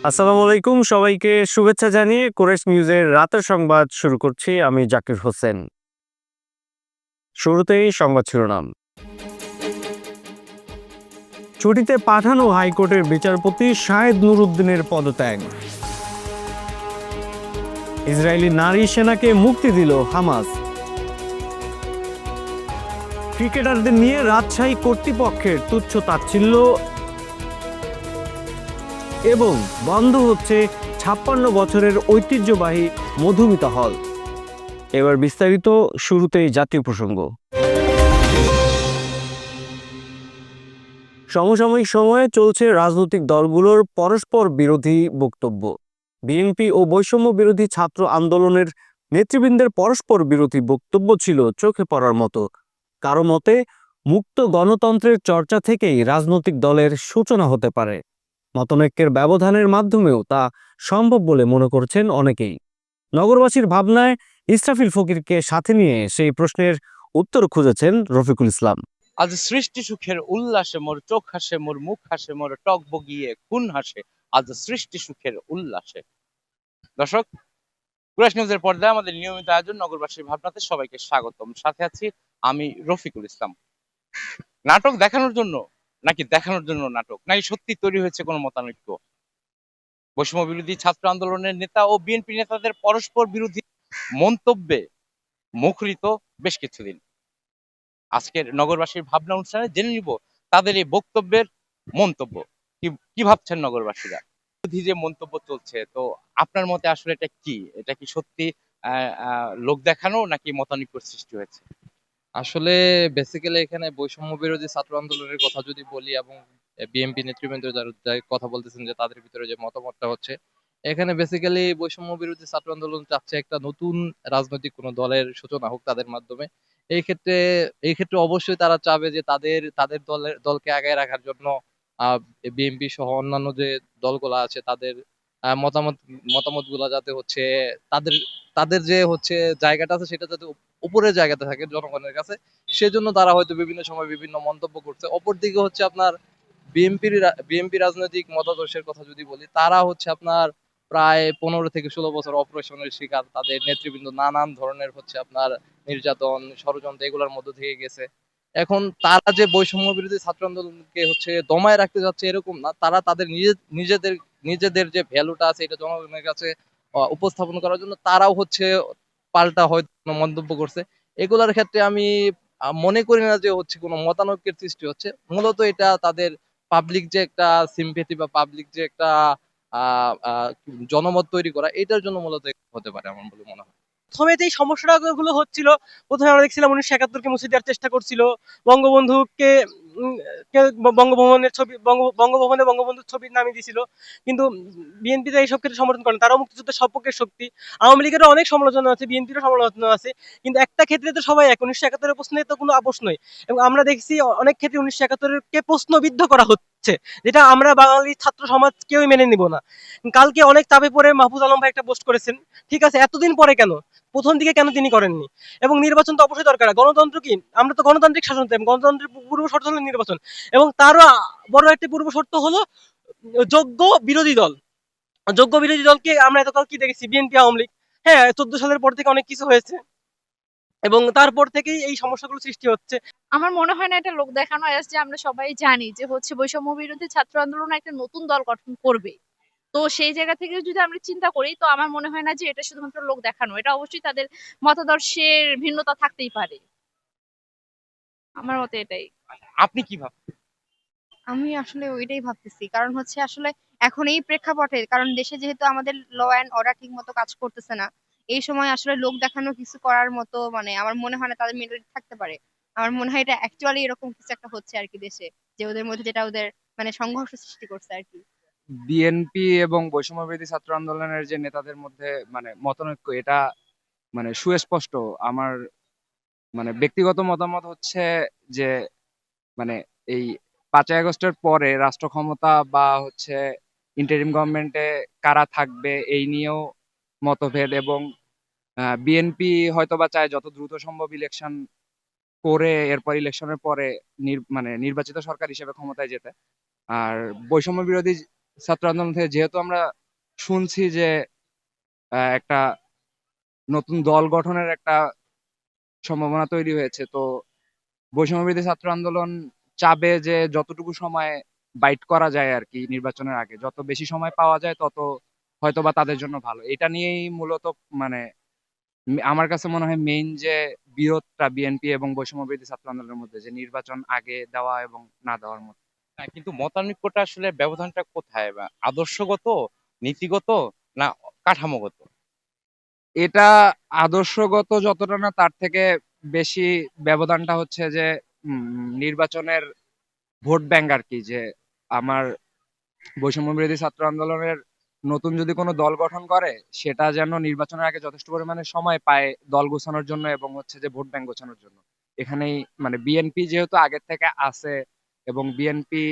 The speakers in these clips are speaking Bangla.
আসসালামু আলাইকুম, সবাইকে শুভেচ্ছা জানিয়ে কোরেশ নিউজের রাতের সংবাদ শুরু করছি। আমি জাকির হোসেন। শুরুতেই সংবাদ শিরোনাম। ছুটিতে পাঠানো হাইকোর্টের বিচারপতি শাহেদ নুরুদ্দিনের পদত্যাগ। ইসরায়েলি নারী সেনাকে মুক্তি দিল হামাস। ক্রিকেটারদের নিয়ে রাজশাহী কর্তৃপক্ষের তুচ্ছ তাচ্ছিল্য এবং বন্ধ হচ্ছে ৫৬ বছরের ঐতিহ্যবাহী মধুমিতা হল। এবার বিস্তারিত। শুরুতেই জাতীয় প্রসঙ্গ। সমসাময়িক সময়ে চলছে রাজনৈতিক দলগুলোর পরস্পর বিরোধী বক্তব্য। বিএনপি ও বৈষম্য বিরোধী ছাত্র আন্দোলনের নেতৃবৃন্দের পরস্পর বিরোধী বক্তব্য ছিল চোখে পড়ার মতো। কারো মতে, মুক্ত গণতন্ত্রের চর্চা থেকেই রাজনৈতিক দলের সূচনা হতে পারে। মতনৈক্যের ব্যবধানের মাধ্যমেও তা সম্ভব বলে মনে করছেন অনেকেই। নগরবাসীর ভাবনায় ইসরাফিল ফকিরকে সাথে নিয়ে সেই প্রশ্নের উত্তর খুঁজেছেন রফিকুল ইসলাম। আজ সৃষ্টি সুখের উল্লাসে মোর চোখ হাসে, মোর মুখ হাসে, মোর টক বগিয়ে খুন হাসে, আজ সৃষ্টি সুখের উল্লাসে। দর্শক, কুরাশ নিউজের পর্দায় আমাদের নিয়মিত আয়োজন নগরবাসীর ভাবনাতে সবাইকে স্বাগতম। সাথে আছি আমি রফিকুল ইসলাম। নাটক দেখানোর জন্য নাকি দেখানোর জন্য নাটক, নাকি সত্যি তৈরি হয়েছে কোনো মতানৈক্য? বৈষম্য বিরোধী ছাত্র আন্দোলনের নেতা ও বিএনপি নেতাদের পরস্পর বিরোধী মন্তব্যে মুখরিত বেশ কিছুদিন। আজকের নগরবাসীর ভাবনা অনুষ্ঠানে জেনে নিব তাদের এই বক্তব্যের মন্তব্য। কি ভাবছেন নগরবাসীরা? বিরোধী যে মন্তব্য চলছে, তো আপনার মতে আসলে এটা কি? এটা কি সত্যি লোক দেখানো নাকি মতানৈক্যের সৃষ্টি হয়েছে? আসলে বেসিক্যালি এখানে বৈষম্য বিরোধী ছাত্র আন্দোলনের কথা যদি বলি এবং বিএনপি নেতৃবৃন্দ যারা কথা বলতেছেন যে তাদের ভিতরে যে মতামতটা হচ্ছে, এখানে বেসিক্যালি বৈষম্য বিরোধী ছাত্র আন্দোলন চাচ্ছে একটা নতুন রাজনৈতিক কোনো দলের সূচনা হোক তাদের মাধ্যমে। এই ক্ষেত্রে এই ক্ষেত্রে অবশ্যই তারা চাবে যে তাদের তাদের দলকে আগায় রাখার জন্য আহ বিএনপি সহ অন্যান্য যে দলগুলো আছে তাদের মতামত মতামত গুলা যাতে হচ্ছে তাদের তাদের যে হচ্ছে জায়গাটা আছে সেটা যাতে উপরের জায়গাতে থাকে জনগণের কাছে, সেজন্য তারা হয়তো বিভিন্ন সময় বিভিন্ন মন্তব্য করছে। অপরদিকে হচ্ছে আপনার বিএনপি রাজনৈতিক মতাদর্শের কথা যদি বলি, তারা হচ্ছে আপনার প্রায় ১৫ থেকে ১৬ বছর অপারেশনের শিকার। তাদের নেতৃবৃন্দ নানান ধরনের হচ্ছে আপনার নির্যাতন, ষড়যন্ত্র এগুলোর মধ্য থেকে গেছে। এখন তারা যে বৈষম্য বিরোধী ছাত্র আন্দোলনকে হচ্ছে দমায় রাখতে যাচ্ছে এরকম না, তারা তাদের নিজেদের নিজেদের যে ভ্যালুটা আছে এটা জনগণের কাছে উপস্থাপন করার জন্য তারাও হচ্ছে পাল্টা হয়তো কোনো মন্তব্য করছে। এগুলার ক্ষেত্রে আমি মনে করি না যে হচ্ছে কোনো মতানৈক্যের সৃষ্টি হচ্ছে। মূলত এটা তাদের পাবলিক যে একটা সিম্প্যাথি বা পাবলিক যে একটা জনমত তৈরি করা, এটার জন্য মূলত হতে পারে আমার বলে মনে হয়। প্রথমে যে সমস্যাগুলো হচ্ছিল, প্রথমে আমরা দেখছিলাম ১৯৭১-কে মুছে দেওয়ার চেষ্টা করছিল। বঙ্গবন্ধুকে উম, বঙ্গভবনের ছবি বঙ্গভবনে বঙ্গবন্ধুর ছবি নামিয়ে দিয়েছিল। কিন্তু বিএনপি এইসব ক্ষেত্রে সমর্থন করে না, তারাও মুক্তিযুদ্ধের সপক্ষের শক্তি। আওয়ামী লীগেরও অনেক সমালোচনা আছে, বিএনপিরও সমালোচনা আছে, কিন্তু একটা ক্ষেত্রে তো সবাই এক, ১৯৭১-এর প্রশ্নে তো কোনো আপোষ নয়। এবং আমরা দেখছি অনেক ক্ষেত্রে ১৯৭১-কে প্রশ্নবিদ্ধ করা হচ্ছে, যেটা আমরা বাঙালি ছাত্র সমাজ কেউই মেনে নিব না। কালকে অনেক চাপে পড়ে মাহফুজ আলম ভাই একটা পোস্ট করেছেন। ঠিক আছে, এতদিন পরে কেন, প্রথম দিকে কেন তিনি করেননি? এবং নির্বাচন তো অবশ্যই দরকার। গণতন্ত্র কি, আমরা তো গণতান্ত্রিক শাসন চাই, গণতন্ত্রের পূর্ব শর্ত হলো নির্বাচন। এবং তারও বড় একটি পূর্ব শর্ত হলো যোগ্য বিরোধী দল। যোগ্য বিরোধী দলকে আমরা এতকাল কি দেখেছি? বিএনপি, আওয়ামী লীগ। হ্যাঁ, ১৪ সালের পর থেকে অনেক কিছু হয়েছে এবং তারপর থেকেই এই সমস্যাগুলো সৃষ্টি হচ্ছে। আমার মনে হয় না এটা লোক দেখানো, অ্যাজ যে আমরা সবাই জানি যে হচ্ছে বৈষম্য বিরোধী ছাত্র আন্দোলন একটা নতুন দল গঠন করবে। তো সেই জায়গা থেকে যদি আমরা চিন্তা করি, তো আমার মনে হয় না যে এটা শুধুমাত্র লোক দেখানো, এটা অবশ্যই তাদের মতাদর্শের ভিন্নতা থাকতেই পারে। আমার মতে এটাই। আপনি কি ভাবছেন? আমি আসলে ওইটাই ভাবতেছি। কারণ হচ্ছে আসলে এখন এই প্রেক্ষাপটে, কারণ দেশে যেহেতু আমাদের ল অ্যান্ড অর্ডার ঠিক মতো কাজ করতেছে না, এই সময় আসলে লোক দেখানো কিছু করার মতো মানে আমার মনে হয় না তাদের মেন্টালিটি থাকতে পারে। আমার মনে হয় এটা অ্যাকচুয়ালি এরকম কিছু একটা হচ্ছে আর কি দেশে, যে ওদের মধ্যে যেটা ওদের মানে সংঘর্ষ সৃষ্টি করছে আর কি। বিএনপি এবং বৈষম্য বিরোধী ছাত্র আন্দোলনের যে নেতাদের মধ্যে মানে মতানৈক্য, এটা মানে সুস্পষ্ট। আমার মানে ব্যক্তিগত মতামত হচ্ছে যে মানে এই ৫ই আগস্টের পরে রাষ্ট্র ক্ষমতা বা হচ্ছে ইন্টারিম গভর্নমেন্টে কারা থাকবে এই নিয়েও মতভেদ, এবং বিএনপি হয়তোবা চায় যত দ্রুত সম্ভব ইলেকশন করে এরপর ইলেকশনের পরে মানে নির্বাচিত সরকার হিসেবে ক্ষমতায় যেতে। আর বৈষম্য বিরোধী ছাত্র আন্দোলন থেকে যেহেতু আমরা শুনছি যে একটা নতুন দল গঠনের একটা সম্ভাবনা তৈরি হয়েছে, তো বৈষম্যবিরোধী ছাত্র আন্দোলন চাবে যে যতটুকু সময় বাইট করা যায় আর কি, নির্বাচনের আগে যত বেশি সময় পাওয়া যায় তত হয়তোবা তাদের জন্য ভালো। এটা নিয়েই মূলত মানে আমার কাছে মনে হয় মেইন যে বিরোধটা বিএনপি এবং বৈষম্যবিরোধী ছাত্র আন্দোলনের মধ্যে, যে নির্বাচন আগে দেওয়া এবং না দেওয়ার মধ্যে। হ্যাঁ, কিন্তু মতানৈক্যটা আসলে ব্যবধানটা কোথায়, বা আদর্শগত, নীতিগত, না কাঠামোগত? এটা আদর্শগত যতটা না, তার থেকে বেশি ব্যবধানটা হচ্ছে যে নির্বাচনের ভোট ব্যাংক আর কি। যে আমার বৈষম্য বিরোধী ছাত্র আন্দোলনের নতুন যদি কোনো দল গঠন করে, সেটা যেন নির্বাচনের আগে যথেষ্ট পরিমাণে সময় পায় দল গোছানোর জন্য এবং হচ্ছে যে ভোট ব্যাংক গোছানোর জন্য। এখানেই মানে বিএনপি যেহেতু আগের থেকে আছে, এবং বিএনপি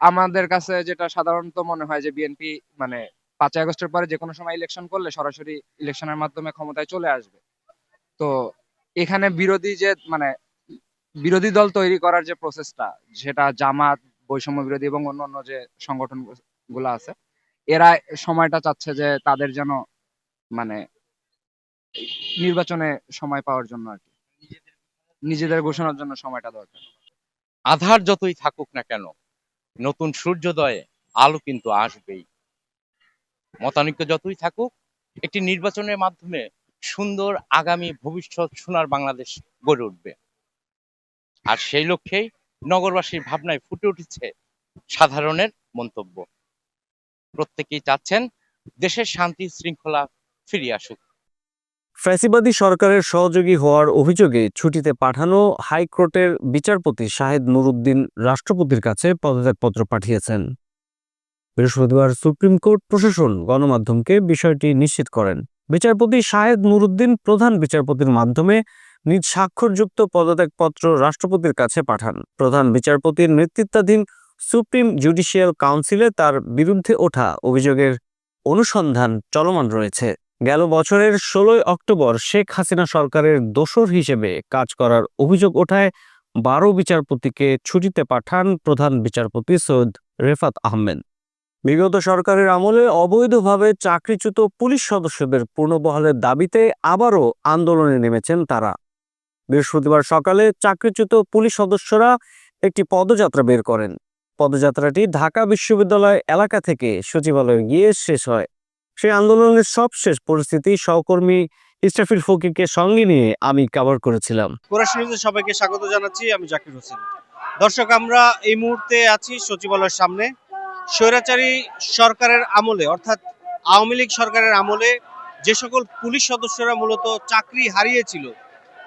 আমাদের কাছে যেটা সাধারণত মনে হয় যে বিএনপি মানে 5ই আগস্টের পরে যে কোনো সময় ইলেকশন করলে সরাসরি ইলেকশনের মাধ্যমে ক্ষমতায় চলে আসবে। তো এখানে বিরোধী যে মানে বিরোধী দল তৈরি করার যে প্রসেসটা, সেটা জামাত, বৈষম্য বিরোধী এবং অন্যান্য যে সংগঠন গুলা আছে, এরা সময়টা চাচ্ছে যে তাদের যেন মানে নির্বাচনে সময় পাওয়ার জন্য আর কি, নিজেদের ঘোষণার জন্য সময়টা দরকার। আধার যতই থাকুক না কেন, নতুন সূর্যোদয়ে আলো কিন্তু আসবেই। মতানৈক্য যতই থাকুক, একটি নির্বাচনের মাধ্যমে সুন্দর আগামী ভবিষ্যৎ সোনার বাংলাদেশ গড়ে উঠবে। আর সেই লক্ষ্যেই নগরবাসীর ভাবনায় ফুটে উঠেছে সাধারণের মন্তব্য। প্রত্যেকেই চাচ্ছেন দেশের শান্তি শৃঙ্খলা ফিরিয়ে আসুক। ফ্যাসিবাদী সরকারের সহযোগী হওয়ার অভিযোগে ছুটিতে পাঠানো হাইকোর্টের বিচারপতি শাহেদ নুরুদ্দিন রাষ্ট্রপতির কাছে পদত্যাগপত্র পাঠিয়েছেন। বৃহস্পতিবার সুপ্রিম কোর্ট প্রশাসন গণমাধ্যমকে বিষয়টি নিশ্চিত করেন। বিচারপতি শাহেদ নুরুদ্দিন প্রধান বিচারপতির মাধ্যমে নিজ স্বাক্ষরযুক্ত পদত্যাগপত্র রাষ্ট্রপতির কাছে পাঠান। প্রধান বিচারপতির নেতৃত্বাধীন সুপ্রিম জুডিশিয়াল কাউন্সিলে তার বিরুদ্ধে ওঠা অভিযোগের অনুসন্ধান চলমান রয়েছে। গেল বছরের 16 অক্টোবর শেখ হাসিনা সরকারের দোসর হিসেবে কাজ করার অভিযোগ ওঠায় 12 বিচারপতিকে ছুটিতে পাঠান প্রধান বিচারপতি সৈয়দ রেফাত আহমেদ। বিগত সরকারের আমলে অবৈধভাবে চাকরিচ্যুত পুলিশ সদস্যদের পুনর্বহালের দাবিতে আবারও আন্দোলনে নেমেছেন তারা। বৃহস্পতিবার সকালে চাকরিচ্যুত পুলিশ সদস্যরা একটি পদযাত্রা বের করেন। পদযাত্রাটি ঢাকা বিশ্ববিদ্যালয় এলাকা থেকে সচিবালয়ে গিয়ে শেষ হয়। সেই আন্দোলনের সবশেষ পরিস্থিতি সহকর্মী ইস্টাফিল ফকিরকে সঙ্গে নিয়ে আমি কভার করেছিলাম। কুরাশ নিউজে সবাইকে স্বাগত জানাচ্ছি, আমি জাকির হোসেন। দর্শক, আমরা এই মুহূর্তে আছি সচিবালয়ের সামনে। স্বৈরাচারী সরকারের আমলে, অর্থাৎ আওয়ামী লীগ সরকারের আমলে যে সকল পুলিশ সদস্যরা মূলত চাকরি হারিয়েছিল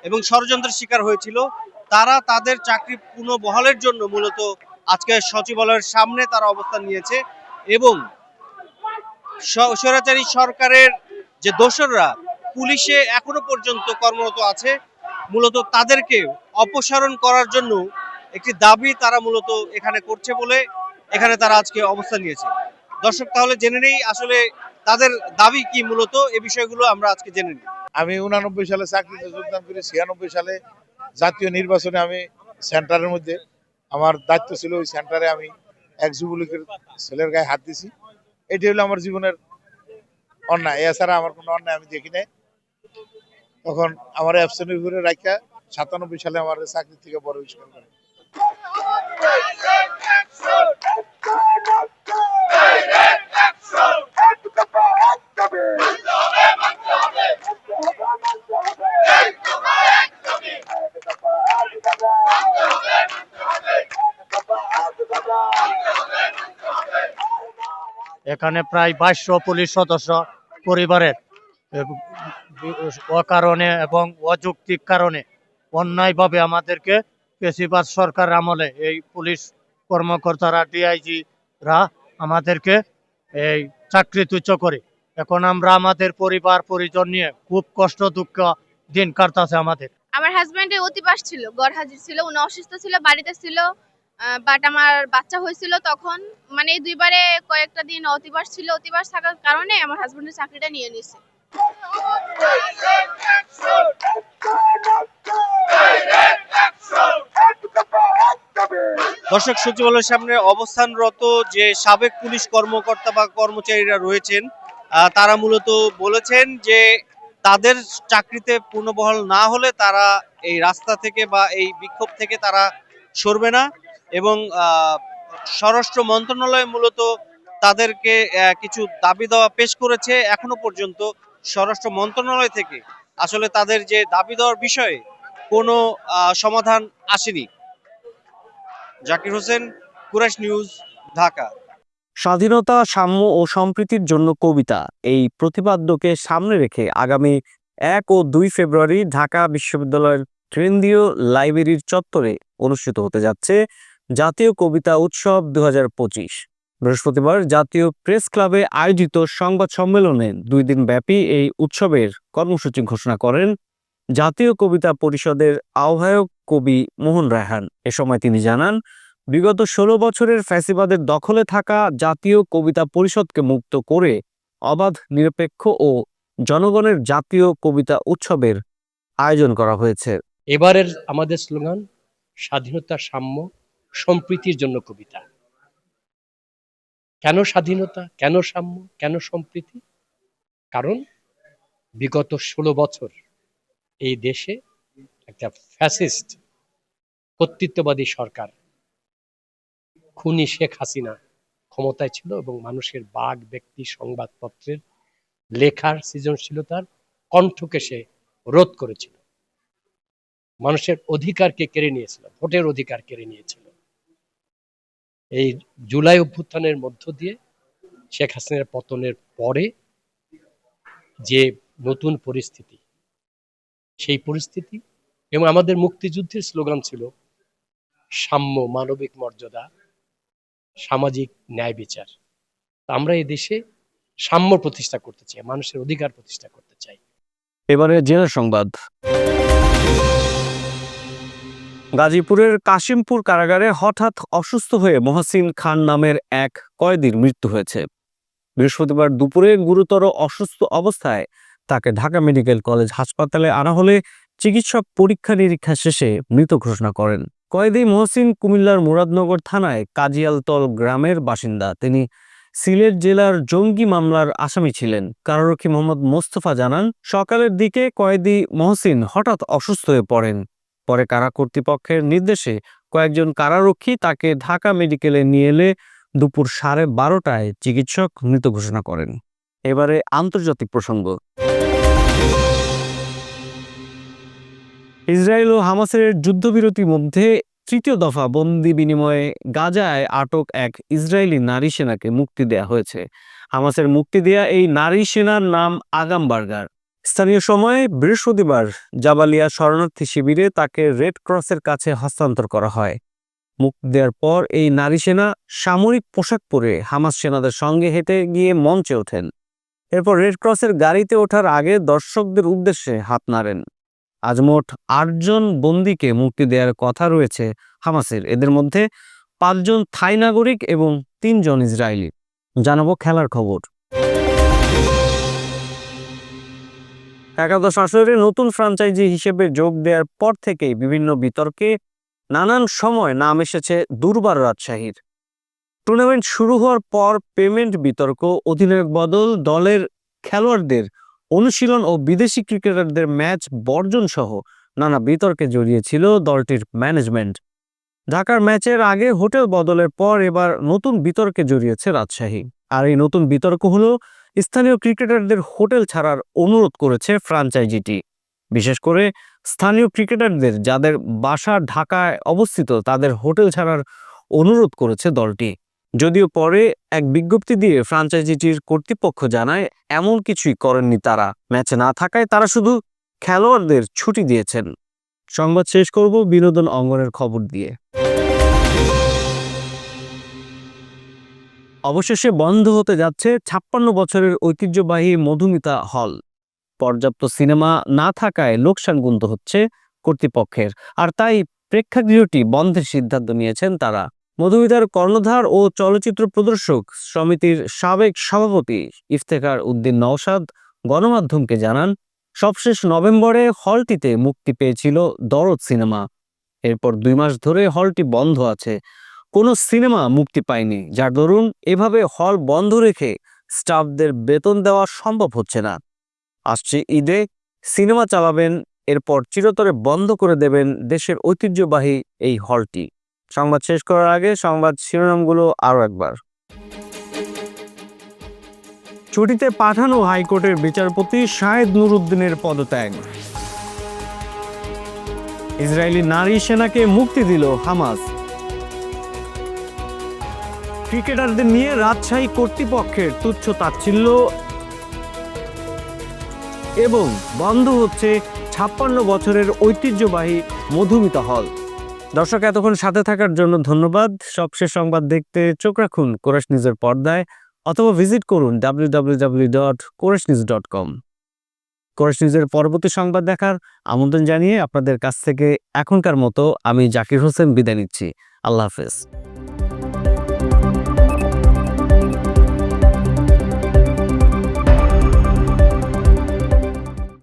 এবং ষড়যন্ত্রের শিকার হয়েছিল, তারা তাদের চাকরি পুনর্বহালের জন্য মূলত আজকে সচিবালয়ের সামনে তারা অবস্থান নিয়েছে। এবং স্বৈরাচারী সরকারের যে দোসররা পুলিশে এখনো পর্যন্ত কর্মরত আছে, মূলত তাদেরকে অপসারণ করার জন্য একটি দাবি তারা মূলত এখানে করছে বলে এখানে তারা আজকে অবস্থান নিয়েছে। দর্শক, তাহলে জেনে নেই আসলে তাদের দাবি কি, মূলত এই বিষয়গুলো আমরা আজকে জেনে নিই। আমি 89 সালে চাকরিতে যোগদান করি। 96 সালে জাতীয় নির্বাচনে আমি সেন্টারের মধ্যে, আমার দায়িত্ব ছিল ওই সেন্টারে আমি এক যুবলীগের ছেলের গায়ে হাত দিছি। এটি হলো আমার জীবনের অন্যায়, এছাড়া আমার কোনো অন্যায় আমি দেখি নাই। তখন আমার অ্যাবসেন্ট করে রাখা 97 সালে আমার চাকরি থেকে বড় বহিষ্কার করে। এখানে প্রায় 2200 পুলিশ সদস্য পরিবারের অকারণে এবং অযৌক্তিক কারণে অন্যায়ভাবে আমাদেরকে ফ্যাসিবাদ সরকার আমলে এই পুলিশ কর্মকর্তারা, ডিআইজি রা আমাদেরকে এই চাকরিচ্যুত করে। এখন আমরা আমাদের পরিবার পরিজন নিয়ে খুব কষ্ট দুঃখ দিন কাটতেছে আমাদের। আমার হাজবেন্ডের অতিপাস ছিল, গড় হাজির ছিল, উনি অসুস্থ ছিল, বাড়িতে ছিল, বাট আমার বাচ্চা হয়েছিল তখন। মানে এই দুইবারে কয়েকটা দিন অতিপাস ছিল, অতিপাস থাকার কারণে আমার হাজবেন্ডের চাকরিটা নিয়ে নিছে। দর্শক, সচিবালয়ের সামনে অবস্থানরত যে সাবেক পুলিশ কর্মকর্তা বা কর্মচারীরা রয়েছেন, তারা মূলত বলেছেন যে তাদের চাকরিতে পূর্ণবহাল না হলে তারা এই রাস্তা থেকে বা এই বিক্ষোভ থেকে তারা সরবে না। এবং স্বরাষ্ট্র মন্ত্রণালয় মূলত তাদেরকে কিছু দাবি দেওয়া পেশ করেছে। এখনো পর্যন্ত স্বরাষ্ট্র মন্ত্রণালয় থেকে আসলে তাদের যে দাবি দেওয়ার বিষয়ে কোনো সমাধান আসেনি। জাকির হোসেন, কুরাইশ নিউজ, ঢাকা। স্বাধীনতা, সাম্য ও সম্প্রীতির জন্য কবিতা এই প্রতিপাদ্যকে সামনে রেখে আগামী 1 ও 2 ফেব্রুয়ারি ঢাকা বিশ্ববিদ্যালয়ের কেন্দ্রীয় লাইব্রেরির চত্বরে অনুষ্ঠিত হতে যাচ্ছে জাতীয় কবিতা উৎসব 2025। বৃহস্পতিবার জাতীয় প্রেস ক্লাবে আয়োজিত সংবাদ সম্মেলনে 2 দিন ব্যাপী এই উৎসবের কর্মসূচি ঘোষণা করেন জাতীয় কবিতা পরিষদের আহ্বায়ক কবি মোহন রায়হান। এ সময় তিনি জানান, বিগত 16 বছরের ফ্যাসিবাদের দখলে থাকা জাতীয় কবিতা পরিষদকে মুক্ত করে অবাধ, নিরপেক্ষ ও জনগণের জাতীয় কবিতা উৎসবের আয়োজন করা হয়েছে। এবারের আমাদের স্লোগান স্বাধীনতা, সাম্য, সম্প্রীতির জন্য কবিতা। কেন স্বাধীনতা, কেন সাম্য, কেন সম্প্রীতি? কারণ বিগত 16 বছর এই দেশে একটা ফ্যাসিস্ট কর্তৃত্ববাদী সরকার, খুনি শেখ হাসিনা ক্ষমতায় ছিল এবং মানুষের বাক, ব্যক্তি, সংবাদপত্রের লেখার সৃজনশীলতার কণ্ঠকে সে রোধ করেছিল। মানুষের অধিকারকে কেড়ে নিয়েছিল, ভোটের অধিকার কেড়ে নিয়েছিল। এই জুলাই অভ্যুত্থানের মধ্য দিয়ে শেখ হাসিনার পতনের পরে যে নতুন পরিস্থিতি, সেই পরিস্থিতি এবং আমাদের মুক্তিযুদ্ধের স্লোগান ছিল সাম্য, মানবিক মর্যাদা, সামাজিক ন্যায় বিচার। আমরা এই দেশে সাম্য প্রতিষ্ঠা করতে চাই, মানুষের অধিকার প্রতিষ্ঠা করতে চাই। এবারে জেলা সংবাদ। গাজীপুরের কাশিমপুর কারাগারে হঠাৎ অসুস্থ হয়ে মহসিন খান নামের এক কয়েদির মৃত্যু হয়েছে। বৃহস্পতিবার দুপুরে গুরুতর অসুস্থ অবস্থায় তাকে ঢাকা মেডিকেল কলেজ হাসপাতালে আনা হলে চিকিৎসক পরীক্ষা নিরীক্ষা শেষে মৃত ঘোষণা করেন। কয়েদি মহসিন কুমিল্লার মুরাদনগর থানায় কাজিয়ালতল গ্রামের বাসিন্দা। তিনি সিলেট জেলার জঙ্গি মামলার আসামি ছিলেন। কারারক্ষী মোহাম্মদ মোস্তফা জানান, সকালের দিকে কয়েদি মহসিন হঠাৎ অসুস্থ হয়ে পড়েন। পরে কারা কর্তৃপক্ষের নির্দেশে কয়েকজন কারারক্ষী তাকে ঢাকা মেডিকেলে নিয়ে এলে দুপুর 12:30টায় চিকিৎসক মৃত ঘোষণা করেন। এবারে আন্তর্জাতিক প্রসঙ্গ। ইসরায়েল ও হামাসের যুদ্ধবিরতির মধ্যে তৃতীয় দফা বন্দি বিনিময়ে গাজায় আটক এক ইসরায়েলি নারী সেনাকে মুক্তি দেয়া হয়েছে। হামাসের মুক্তি দেয়া এই নারী সেনার নাম আগাম বার্গার। স্থানীয় সময়ে বৃহস্পতিবার জাবালিয়া শরণার্থী শিবিরে তাকে রেড ক্রসের কাছে হস্তান্তর করা হয়। মুক্তি দেওয়ার পর এই নারী সেনা সামরিক পোশাক পরে হামাস সেনাদের সঙ্গে হেঁটে গিয়ে মঞ্চে ওঠেন। এরপর রেড ক্রসের গাড়িতে ওঠার আগে দর্শকদের উদ্দেশ্যে হাত নাড়েন। আজ মোট 8 জন বন্দীকে মুক্তি দেওয়ার কথা রয়েছে হামাসের। এদের মধ্যে 5 জন থাই নাগরিক এবং 3 জন ইসরায়েলি। জানাবো খেলার খবর। একাদশ আসরে নতুন ফ্র্যাঞ্চাইজি হিসেবে যোগ দেওয়ার পর থেকেই বিভিন্ন বিতর্কে নানান সময় নাম এসেছে দুর্বার রাজশাহীর। টুর্নামেন্ট শুরু হওয়ার পর পেমেন্ট বিতর্ক, অধিনায়ক বদল, দলের খেলোয়াড়দের অনুশীলন ও বিদেশি ক্রিকেটারদের ম্যাচ বর্জন সহ নানা বিতর্কে জড়িয়েছিল দলটির ম্যানেজমেন্ট। ঢাকার ম্যাচের আগে হোটেল বদলের পর এবার নতুন বিতর্কে জড়িয়েছে রাজশাহী। আর এই নতুন বিতর্ক হলো স্থানীয় ক্রিকেটারদের হোটেল ছাড়ার অনুরোধ করেছে ফ্র্যাঞ্চাইজিটি। বিশেষ করে স্থানীয় ক্রিকেটারদের যাদের বাসা ঢাকায় অবস্থিত তাদের হোটেল ছাড়ার অনুরোধ করেছে দলটি। যদিও পরে এক বিজ্ঞপ্তি দিয়ে ফ্র্যাঞ্চাইজিটির কর্তৃপক্ষ জানায় এমন কিছুই করেননি তারা। ম্যাচে না থাকায় তারা শুধু খেলোয়াড়দের ছুটি দিয়েছেন। সংবাদ শেষ করব বিনোদন অঙ্গনের খবর দিয়ে। অবশেষে বন্ধ হতে যাচ্ছে 56 বছরের ঐতিহ্যবাহী মধুমিতা হল। পর্যাপ্ত সিনেমা না থাকায় লোকসান গুনতে হচ্ছে কর্তৃপক্ষের, আর তাই প্রেক্ষাগৃহটি বন্ধের সিদ্ধান্ত নিয়েছেন তারা। মধুমিতার কর্ণধার ও চলচ্চিত্র প্রদর্শক সমিতির সাবেক সভাপতি ইফতেখার উদ্দিন নওশাদ গণমাধ্যমকে জানান, সবশেষ নভেম্বরে হলটিতে মুক্তি পেয়েছিল দরদ সিনেমা। এরপর 2 মাস ধরে হলটি বন্ধ আছে। কোনো সিনেমা মুক্তি পায়নি, যার দরুন এভাবে হল বন্ধ রেখে স্টাফদের বেতন দেওয়া সম্ভব হচ্ছে না। আসছে ঈদে সিনেমা চালাবেন, এরপর চিরতরে বন্ধ করে দেবেন দেশের ঐতিহ্যবাহী এই হলটি। সংবাদ শেষ করার আগে সংবাদ শিরোনামগুলো আরও একবার। ছুটিতে পাঠানো হাইকোর্টের বিচারপতি শাহেদ নুরুদ্দিনের পদত্যাগ। ইসরায়েলি নারী সেনাকে মুক্তি দিল হামাস। ক্রিকেটারদের নিয়ে রাজশাহী কর্তৃপক্ষের তুচ্ছ তাচ্ছিল্য এবং বন্ধ হচ্ছে 56 বছরের ঐতিহ্যবাহী মধুমিতা হল। দর্শক, এতক্ষণ সাথে থাকার জন্য ধন্যবাদ। সবশেষ সংবাদ দেখতে চোখ রাখুন কোরেশ নিউজের পর্দায় অথবা ভিজিট করুন www.koreshnews.com। কোরেশ নিউজের পরবর্তী সংবাদ দেখার আমন্ত্রণ জানিয়ে আপনাদের কাছ থেকে এখনকার মতো আমি জাকির হোসেন বিদায় নিচ্ছি। আল্লাহ হাফেজ।